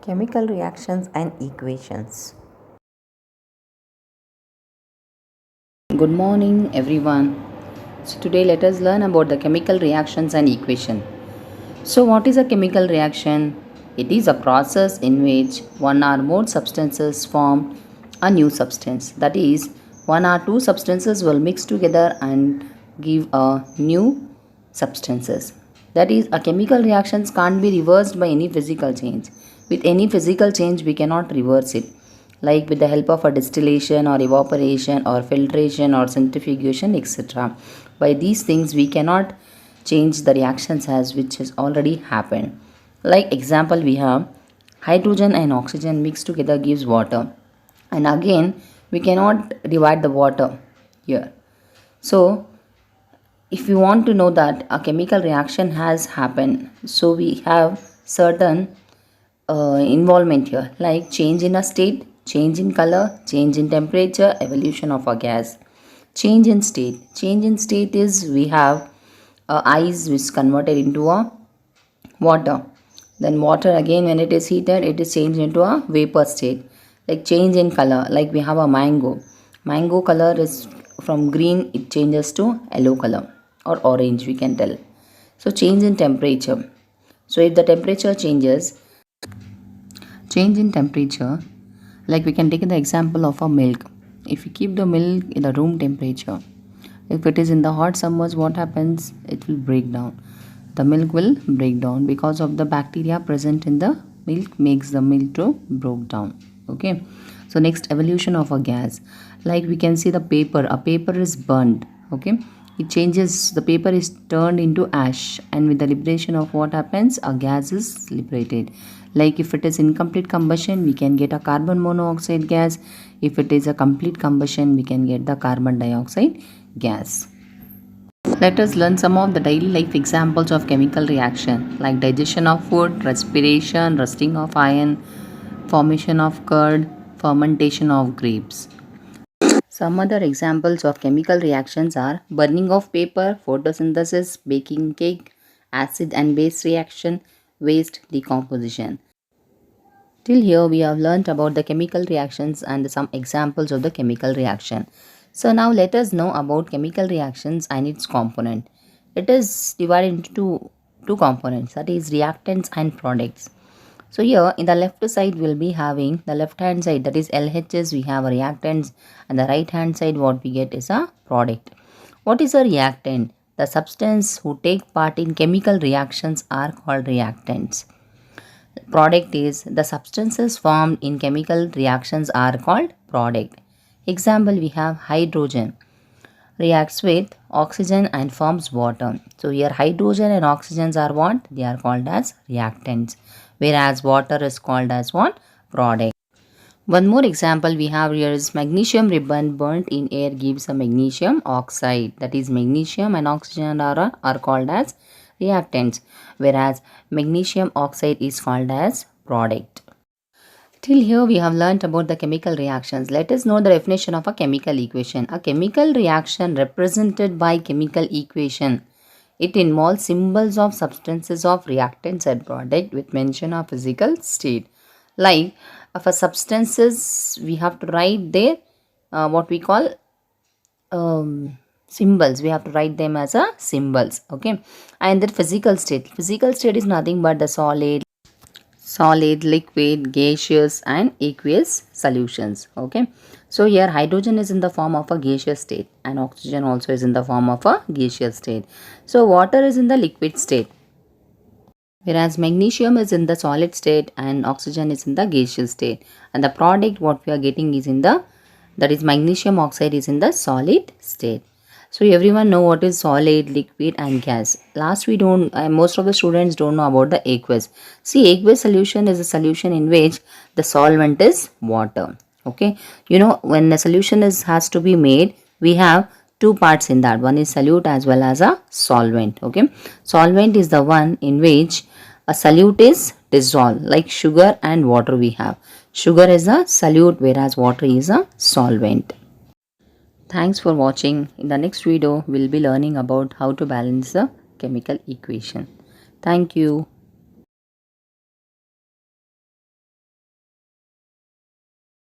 Chemical reactions and equations. Good morning everyone. So today let us learn about the chemical reactions and equation. So what is a chemical reaction? It is a process in which one or more substances form a new substance. That is, one or two substances will mix together and give a new substances. That is, a chemical reactions can't be reversed by any physical change. With any physical change we cannot reverse it, like with the help of a distillation or evaporation or filtration or centrifugation, etc. By these things we cannot change the reactions as which has already happened. Like example, we have hydrogen and oxygen mixed together gives water, and again we cannot divide the water here. So if you want to know that a chemical reaction has happened, so we have certain involvement here, like change in a state, change in color, change in temperature, evolution of a gas. Change in state is we have ice which is converted into a water. Then water again, when it is heated, it is changed into a vapor state. Like change in color, like we have a mango color is from green, it changes to yellow color or orange, we can tell. So change in temperature, so if the temperature change in temperature, like we can take the example of a milk. If you keep the milk in the room temperature, if it is in the hot summers, what happens? It will break down. The milk will break down because of the bacteria present in the milk makes the milk to break down. Okay. So next, evolution of a gas. Like we can see the paper. A paper is burned. Okay. It changes. The paper is turned into ash, and with the liberation of what happens, a gas is liberated. Like if it is incomplete combustion, we can get a carbon monoxide gas. If it is a complete combustion, we can get the carbon dioxide gas. Let us learn some of the daily life examples of chemical reaction, like digestion of food, respiration, rusting of iron, formation of curd, fermentation of grapes. Some other examples of chemical reactions are burning of paper, photosynthesis, baking cake, acid and base reaction, waste decomposition. Till here we have learnt about the chemical reactions and some examples of the chemical reaction. So now let us know about chemical reactions and its component. It is divided into two components, that is reactants and products. So here in the left side we'll be having the left hand side, that is LHS, we have reactants, and the right hand side what we get is a product. What is a reactant? The substance who take part in chemical reactions are called reactants. Product is the substances formed in chemical reactions are called product. Example, we have hydrogen reacts with oxygen and forms water. So here hydrogen and oxygens are what? They are called as reactants, whereas water is called as what? Product. One more example we have here is magnesium ribbon burnt in air gives a magnesium oxide. That is, magnesium and oxygen are called as reactants, whereas magnesium oxide is called as product. Till here we have learnt about the chemical reactions. Let us know the definition of a chemical equation. A chemical reaction represented by chemical equation. It involves symbols of substances of reactants and product with mention of physical state. Like for substances we have to write there what we call symbols. We have to write them as a symbols. Okay. And the physical state is nothing but the solid, liquid, gaseous and aqueous solutions. Okay. So here hydrogen is in the form of a gaseous state and oxygen also is in the form of a gaseous state. So water is in the liquid state, whereas magnesium is in the solid state and oxygen is in the gaseous state. And the product what we are getting is in the, that is magnesium oxide is in the solid state. So everyone know what is solid, liquid and gas. Last we don't, most of the students don't know about the aqueous. See, aqueous solution is a solution in which the solvent is water. Okay, you know when the solution has to be made, we have two parts in that. One is solute as well as a solvent. Okay, solvent is the one in which a solute is dissolved, like sugar and water we have. Sugar is a solute whereas water is a solvent. Thanks for watching. In the next video, we'll be learning about how to balance the chemical equation. Thank you.